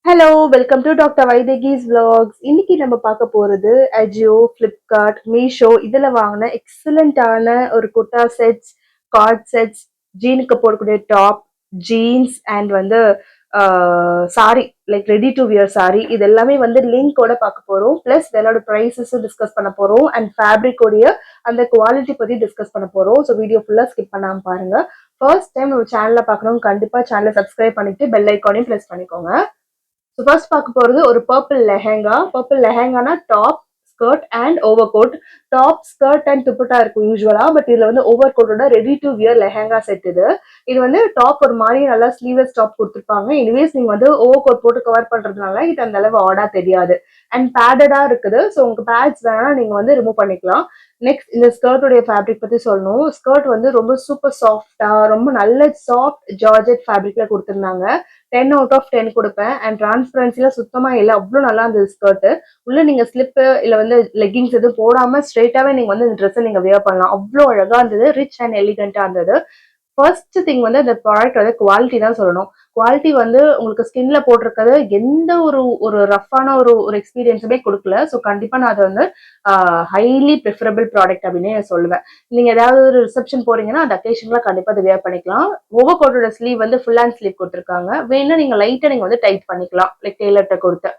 Hello welcome to doctor Vaidehi's vlogs. இன்னைக்கு நம்ம பார்க்க போறது அஜியோ, ஃப்ளிப்கார்ட், மீஷோ இதுல வாங்கின எக்ஸலண்டான ஒரு குர்தா செட்ஸ், கார்ட் செட்ஸ், ஜீனுக்கு போடக்கூடிய டாப், ஜீன்ஸ் அண்ட் வந்து sorry like ready to wear sorry இது எல்லாமே வந்து லிங்கோட பார்க்க போறோம். பிளஸ் இதோட ப்ரைஸஸும் டிஸ்கஸ் பண்ண போறோம் அண்ட் ஃபேப்ரிக்கோடைய அந்த குவாலிட்டி பத்தி டிஸ்கஸ் பண்ண போறோம். ஸோ வீடியோ ஃபுல்லா ஸ்கிப் பண்ணாம பாருங்க. ஃபர்ஸ்ட் டைம் நம்ம சேனலை பார்க்கணும், கண்டிப்பா சேனலை சப்ஸ்கிரைப் பண்ணிட்டு பெல் ஐக்கானையும் ப்ரெஸ் பண்ணிக்கோங்க. ஸோ ஃபர்ஸ்ட் பார்க்க போகிறது ஒரு பர்பிள் லெஹெங்கா. பர்பிள் லெஹெங்கானா top, skirt and over coat. Top, skirt and dupatta இருக்கும் யூஸ்வலா, பட் இதுல வந்து ஓவர் கோட்டோட ready to wear lehenga set இது. இது வந்து டாப் ஒரு மாதிரி நல்லா ஸ்லீவ்லெஸ் டாப் கொடுத்துருப்பாங்க. இனிவேஸ் நீங்க வந்து ஓவர் கோட் போட்டு கவர் பண்றதுனால இது அந்த அளவு ஆடா தெரியாது. அண்ட் பேடடா இருக்குது. ஸோ உங்களுக்கு பேட்ஸ் வேணா நீங்க வந்து ரிமூவ் பண்ணிக்கலாம். நெக்ஸ்ட் இந்த ஸ்கர்ட்டோடைய ஃபேப்ரிக் பத்தி சொல்லணும். ஸ்கர்ட் வந்து ரொம்ப சூப்பர் சாஃப்டா, ரொம்ப நல்ல சாஃப்ட் ஜார்ஜெட் ஃபேப்ரிக்ல கொடுத்துருந்தாங்க. 10 அவுட் ஆஃப் 10 கொடுப்பேன். அண்ட் டிரான்ஸ்பரன்சில சுத்தமா இல்லை, அவ்வளோ நல்லா இருந்தது ஸ்கர்ட். உள்ள நீங்க ஸ்லிப்பு இல்ல வந்து லெகிங்ஸ் எதுவும் போடாம ஸ்ட்ரெயிட்டாவே நீங்க வந்து இந்த ட்ரெஸ்ஸை நீங்க வியர் பண்ணலாம். அவ்வளோ அழகா இருந்தது, ரிச் அண்ட் எலிகண்டா இருந்தது. ஃபர்ஸ்ட் திங் வந்து அந்த ப்ராடக்ட் வந்து குவாலிட்டி தான் சொல்லணும். குவாலிட்டி வந்து உங்களுக்கு ஸ்கின்ல போட்டிருக்கிறது எந்த ஒரு ஒரு ரஃப்பான ஒரு ஒரு எக்ஸ்பீரியன்ஸுமே கொடுக்கல. ஸோ கண்டிப்பா நான் அதை வந்து ஹைலி ப்ரிஃபரபிள் ப்ராடக்ட் அப்படின்னு சொல்லுவேன். நீங்க ஏதாவது ஒரு ரிசப்ஷன் போறீங்கன்னா அந்த அக்கேஷன்ல கண்டிப்பா அதை வேர் பண்ணிக்கலாம். ஓவர் கோட்டோட ஸ்லீவ் வந்து ஃபுல் ஹேண்ட் ஸ்லீவ் கொடுத்துருக்காங்க. வேணும்னா நீங்க லைட்டா நீங்க வந்து டைட் பண்ணிக்கலாம், லைக் டெய்லர்ட்ட கொடுத்து.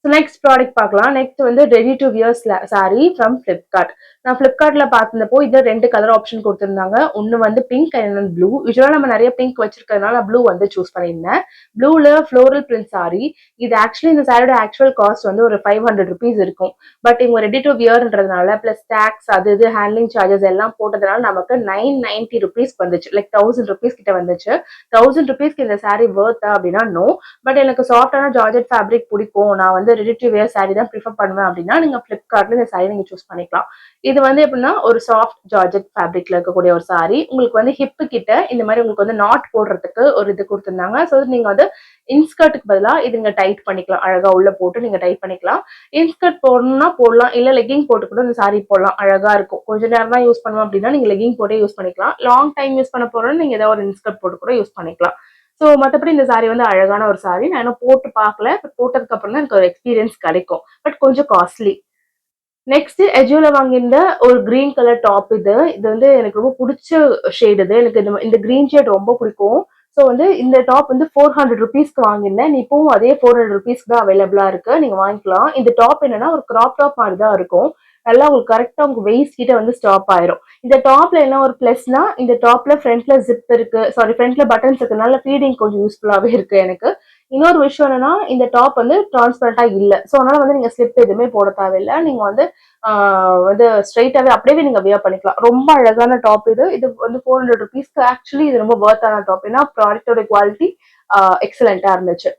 நெக்ஸ்ட் ப்ராடக்ட் பார்க்கலாம். நெக்ஸ்ட் வந்து ready to wear sorry from Flipkart. நான் ஃபிளிப்கார்ட்ல பார்த்திருந்தப்போ இது 2 கலர் ஆப்ஷன் கொடுத்துருந்தாங்க. ஒன்னு வந்து பிங்க் அண்ட் ப்ளூ. யூஸ்வலா நம்ம நிறைய பிங்க் வச்சிருக்கிறதுனால ப்ளூ வந்து சூஸ் பண்ணியிருந்தேன். ப்ளூல ஃப்ளோரல் பிரிண்ட் சாரி. இது ஆக்சுவலி இந்த சாரியோட ஆக்சுவல் காஸ்ட் வந்து ஒரு 500 ருபீஸ் இருக்கும். பட் இவங்க ரெடி டு வியர்ன்றதுனால பிளஸ் டேக்ஸ் அது இது ஹேண்ட்லிங் சார்ஜஸ் எல்லாம் போட்டதுனால நமக்கு 990 ருபீஸ் வந்துச்சு. லைக் 1000 ருபீஸ் கிட்ட வந்துச்சு. 1000 ருபீஸ்க்கு இந்த சாரி வர்த்தா அப்படின்னா நோ. பட் எனக்கு சாஃப்டான ஜார்ஜெட் ஃபேப்ரிக் பிடிக்கும், நான் வந்து ரெடி டு வேர் சாரி தான் ப்ரிஃபர் பண்ணுவேன் அப்படின்னா நீங்க ஃபிளிப்கார்ட்ல இந்த சாரி நீங்க சூஸ் பண்ணிக்கலாம். இது வந்து எப்படின்னா ஒரு சாஃப்ட் ஜார்ஜெட் ஃபேப்ரிக்ல இருக்கக்கூடிய ஒரு சாரி. உங்களுக்கு வந்து ஹிப்பு கிட்ட இந்த மாதிரி உங்களுக்கு வந்து நாட் போடுறதுக்கு ஒரு இது கொடுத்துருந்தாங்க. ஸோ நீங்க வந்து இன்ஸ்கர்ட்டுக்கு பதிலாக இது நீங்க டைட் பண்ணிக்கலாம். அழகா உள்ள போட்டு நீங்க டைட் பண்ணிக்கலாம். இன்ஸ்கர்ட் போடணும்னா போடலாம், இல்ல லெகிங் போட்டு கூட இந்த சாரி போடலாம், அழகா இருக்கும். கொஞ்ச நேரம் தான் யூஸ் பண்ணுவோம் அப்படின்னா நீங்க லெகிங் போட்டே யூஸ் பண்ணிக்கலாம். லாங் டைம் யூஸ் பண்ண போறோம்னா நீங்க ஏதாவது ஒரு இன்ஸ்கர்ட் போட்டு கூட யூஸ் பண்ணிக்கலாம். ஸோ மற்றபடி இந்த சாரி வந்து அழகான ஒரு சாரி. நான் இன்னும் போட்டு பார்க்கல, பட் போட்டதுக்கு அப்புறம் தான் எனக்கு ஒரு எக்ஸ்பீரியன்ஸ் கிடைக்கும். பட் கொஞ்சம் காஸ்ட்லி. நெக்ஸ்ட் எஜியோல வாங்கியிருந்த ஒரு கிரீன் கலர் டாப் இது. இது வந்து எனக்கு ரொம்ப பிடிச்ச ஷேட். இது எனக்கு இந்த கிரீன் ஷேட் ரொம்ப பிடிக்கும். ஸோ வந்து இந்த டாப் வந்து 400 ருபீஸ்க்கு வாங்கியிருந்தேன். இப்பவும் அதே 400 ருபீஸ்க்கு தான் அவைலபிளா இருக்கு, நீங்க வாங்கிக்கலாம். இந்த டாப் என்னன்னா ஒரு கிராப் டாப் மாதிரி தான் இருக்கும். நல்லா உங்களுக்கு கரெக்டா உங்க வெயிஸ்ட் கிட்ட வந்து ஸ்டாப் ஆயிரும். இந்த டாப்ல என்ன ஒரு பிளஸ்னா இந்த டாப்ல ஃப்ரண்ட்ல ஜிப் இருக்கு, சாரி ஃப்ரண்ட்ல பட்டன்ஸ் இருக்கனால ஃபீடிங் கொஞ்சம் யூஸ்ஃபுல்லாவே இருக்கு எனக்கு. இன்னொரு விஷயம் என்னன்னா இந்த டாப் வந்து டிரான்ஸ்பரண்டா இல்ல. ஸோ அதனால வந்து நீங்க ஸ்லிப் எதுவுமே போட தேவையில்லை. நீங்க வந்து வந்து ஸ்ட்ரைட்டாவே அப்படியே நீங்க வியர் பண்ணிக்கலாம். ரொம்ப அழகான டாப் இது. இது வந்து 400 ருபீஸ்க்கு ஆக்சுவலி இது ரொம்ப வர்த்தான டாப். ஏன்னா ப்ராடக்டோட குவாலிட்டி எக்ஸலண்டா இருந்துச்சு.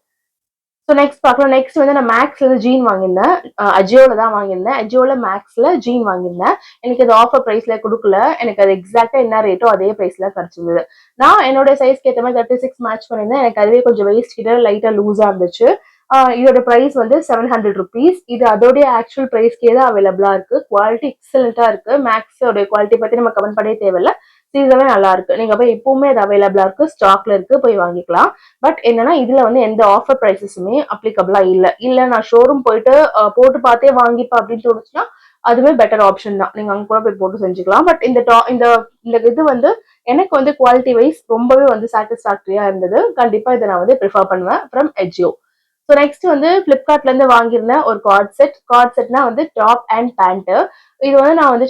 ஸோ நெக்ஸ்ட் பார்க்கலாம். நெக்ஸ்ட் வந்து நான் மேக்ஸ்ல இருந்து ஜீன் வாங்கியிருந்தேன். அஜியோல தான் வாங்கியிருந்தேன். அஜியோல மேக்ஸ்ல ஜீன் வாங்கியிருந்தேன். எனக்கு அது ஆஃபர் பிரைஸ்ல கொடுக்கல. எனக்கு அது எக்ஸாக்டா என்ன ரேட்டோ அதே பிரைஸ்ல கிடைச்சிருந்தது. நான் என்னோட சைஸ்க்கு ஏற்ற மாதிரி 36 மேட்ச் பண்ணியிருந்தேன். எனக்கு அதுவே கொஞ்சம் வெயிஸ்ட் கிட்ட லைட்டா லூஸா இருந்துச்சு. இதோட பிரைஸ் வந்து 700 ருபீஸ். இது அதோடைய ஆக்சுவல் பிரைஸ்க்கே தான் அவைலபிளா இருக்கு. குவாலிட்டி எக்ஸலண்டா இருக்கு. மேக்ஸோட குவாலிட்டி பத்தி நம்ம கமெண்ட் பண்ணவே தேவையில்ல. சீசனே நல்லா இருக்கு. நீங்க போய் எப்பவுமே அது அவைலபிளா இருக்கு, ஸ்டாக்ல இருக்கு, போய் வாங்கிக்கலாம். பட் என்னன்னா இதுல வந்து எந்த ஆஃபர் பிரைசஸுமே அப்ளிகபிளா இல்ல நான் ஷோரூம் போயிட்டு போட்டு பார்த்தே வாங்கிப்பேன் அப்படின்னு தோணுச்சுன்னா அதுவே பெட்டர் ஆப்ஷன் தான். நீங்க அங்க கூட போய் போட்டு செஞ்சுக்கலாம். பட் இந்த இந்த இது வந்து எனக்கு வந்து குவாலிட்டி வைஸ் ரொம்பவே வந்து சாட்டிஸ்பாக்டரியா இருந்தது. கண்டிப்பா இதை நான் வந்து ப்ரிஃபர் பண்ணுவேன் ஃப்ரம் எஜியோ. ஸோ நெக்ஸ்ட் வந்து பிளிப்கார்ட்ல இருந்து வாங்கியிருந்தேன் ஒரு கார்ட் செட். கார்ட் செட்னா வந்து டாப் அண்ட் பேண்ட். இது வந்து நான் வந்து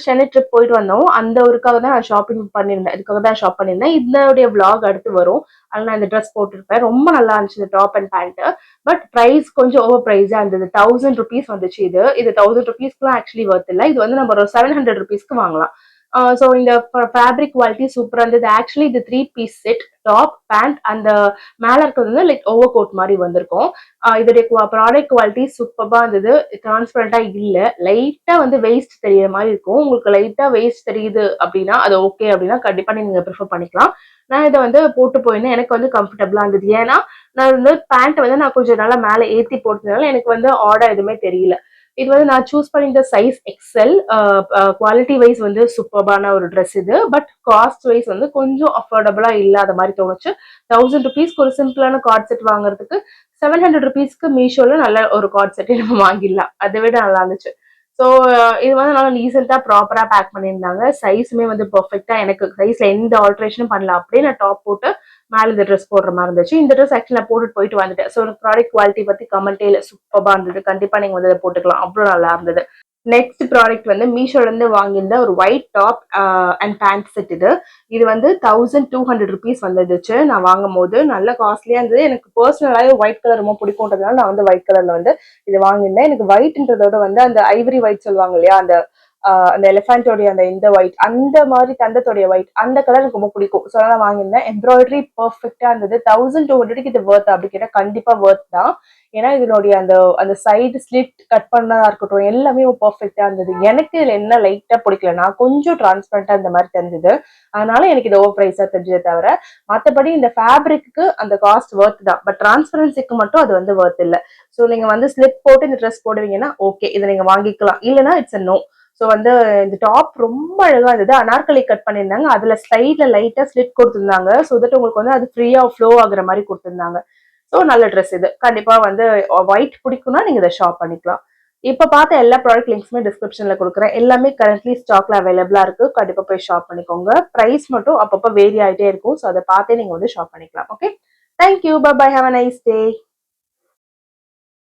சென்னை ட்ரிப் போயிட்டு வந்தோம். அந்த ஒருக்காக தான் நான் ஷாப்பிங் பண்ணியிருந்தேன். இதுக்காக தான் ஷாப் பண்ணியிருந்தேன். இதனுடைய விளாக் அடுத்து வரும். அதில் நான் இந்த ட்ரெஸ் போட்டிருப்பேன். ரொம்ப நல்லா இருந்துச்சு இந்த top and pant. But price கொஞ்சம் ஓவர் ப்ரைஸா இருந்தது. 1000 ருபீஸ் வந்துச்சு. இது 1000 ருபீஸ்க்குலாம் ஆக்சுவலி ஒர்த் இல்லை. இது வந்து நம்ம ஒரு 700 ருபீஸ்க்கு வாங்கலாம். ஸோ இந்த ஃபேப்ரிக் குவாலிட்டி சூப்பராக இருந்தது. ஆக்சுவலி இது 3 பீஸ் செட். டாப், பேண்ட், அந்த மேல இருக்கிறது வந்து லைக் ஓவர் கோட் மாதிரி வந்திருக்கும். இதோடைய ப்ராடக்ட் குவாலிட்டி சூப்பரா இருந்தது. டிரான்ஸ்பரண்டா இல்ல, லைட்டா வந்து வெயிஸ்ட் தெரியற மாதிரி இருக்கும். உங்களுக்கு லைட்டா வெயிஸ்ட் தெரியுது அப்படின்னா அது ஓகே அப்படின்னா கண்டிப்பா நீங்க ப்ரிஃபர் பண்ணிக்கலாம். நான் இதை வந்து போட்டு போயிருந்தேன். எனக்கு வந்து கம்ஃபர்டபுளா இருந்தது. ஏன்னா நான் வந்து பேண்ட் வந்து நான் கொஞ்சம் நல்லா மேலே ஏத்தி போட்டதுனால எனக்கு வந்து ஆர்டர் எதுவுமே தெரியல. இது வந்து நான் சூஸ் பண்ணியிருந்த சைஸ் எக்ஸல். குவாலிட்டி வைஸ் வந்து சூப்பர்பான ஒரு ட்ரெஸ் இது. பட் காஸ்ட் வைஸ் வந்து கொஞ்சம் அஃபோர்டபுளா இல்லாத மாதிரி தோணுச்சு. 1000 ருபீஸ்க்கு ஒரு சிம்பிளான கார்ட் செட் வாங்குறதுக்கு 700 ருபீஸ்க்கு மீஷோல நல்ல ஒரு கார்ட் செட்டே நம்ம வாங்கிடலாம். அதை விட நல்லா இருந்துச்சு. ஸோ இது வந்து நல்லா ரீசெண்டாக ப்ராப்பராக பேக் பண்ணியிருந்தாங்க. சைஸுமே வந்து பர்ஃபெக்டாக எனக்கு சைஸில் எந்த ஆல்ட்ரேஷனும் பண்ணல. அப்படியே நான் டாப் போட்டு மேலே இந்த ட்ரெஸ் போடுற மாதிரி இருந்துச்சு. இந்த ட்ரெஸ் ஆக்சுவலி நான் போட்டுட்டு போயிட்டு வந்துட்டேன். ஸோ ப்ராடக்ட் குவாலிட்டி பற்றி கமெண்டே இல்லை, சூப்பராக இருந்தது. கண்டிப்பாக நீங்கள் வந்து அதை போட்டுக்கலாம், அவ்வளோ நல்லா இருந்தது. நெக்ஸ்ட் ப்ராடக்ட் வந்து மீஷோல இருந்து வாங்கியிருந்த ஒரு white top and pant set இது. இது வந்து 1200 ருபீஸ் வந்துடுச்சு நான் வாங்கும் போது. நல்ல காஸ்ட்லியா இருந்தது. எனக்கு பர்சனலாகவே ஒயிட் கலர் ரொம்ப பிடிக்கும்ன்றதுனால நான் வந்து ஒயிட் கலர்ல வந்து இது வாங்கியிருந்தேன். எனக்கு ஒயிட்ன்றதோட வந்து அந்த ஐவரி ஒயிட் சொல்லுவாங்க இல்லையா, அந்த எலிஃபென்ட்டோடைய அந்த இந்த ஒயிட், அந்த மாதிரி தந்தத்தோடைய ஒயிட், அந்த கலர் எனக்கு ரொம்ப பிடிக்கும். ஸோ அதனால வாங்கியிருந்தேன். எம்ப்ராய்டரி பர்ஃபெக்டா இருந்தது. 1200 இது ஒர்த் அப்படி கேட்டால் கண்டிப்பா ஒர்த் தான். ஏன்னா இதனுடைய அந்த அந்த சைடு ஸ்லிட் கட் பண்ணதா இருக்கட்டும், எல்லாமே பர்ஃபெக்டா இருந்தது. எனக்கு இதுல என்ன லைட்டா பிடிக்கல, நான் கொஞ்சம் டிரான்ஸ்பரண்டா இந்த மாதிரி தெரிஞ்சது, அதனால எனக்கு இது ஓவர் பிரைஸா தெரிஞ்சதே தவிர மற்றபடி இந்த ஃபேப்ரிக்கு அந்த காஸ்ட் ஒர்த் தான். பட் டிரான்ஸ்பரன்சிக்கு மட்டும் அது வந்து ஒர்த் இல்லை. ஸோ நீங்க வந்து ஸ்லிப் போட்டு இந்த ட்ரெஸ் போடுவீங்கன்னா ஓகே, இதை நீங்க வாங்கிக்கலாம். இல்லைன்னா இட்ஸ் நோ. ஸோ வந்து இந்த டாப் ரொம்ப அழகா இருந்தது. அனார்கலி கட் பண்ணியிருந்தாங்க. அதுல ஸ்லைட்ல லைட்டா ஸ்லிட் கொடுத்துருந்தாங்க. ஸோ தட் உங்களுக்கு வந்து அது ஃப்ரீயா ஃப்ளோ ஆகுற மாதிரி கொடுத்துருந்தாங்க. ஸோ நல்ல ட்ரெஸ் இது. கண்டிப்பா வந்து ஒயிட் பிடிக்கும்னா நீங்க இதை ஷாப் பண்ணிக்கலாம். இப்ப பார்த்த எல்லா ப்ராடக்ட் லிங்க்ஸுமே டிஸ்கிரிப்ஷன்ல கொடுக்குறேன். எல்லாமே கரண்ட்லி ஸ்டாக்ல அவைலபிளா இருக்கு. கண்டிப்பா போய் ஷாப் பண்ணிக்கோங்க. பிரைஸ் மட்டும் அப்பப்போ வேரி ஆகிட்டே இருக்கும். ஸோ அதை பார்த்தே நீங்க வந்து ஷாப் பண்ணிக்கலாம். Okay, thank you, bye bye, have a nice day.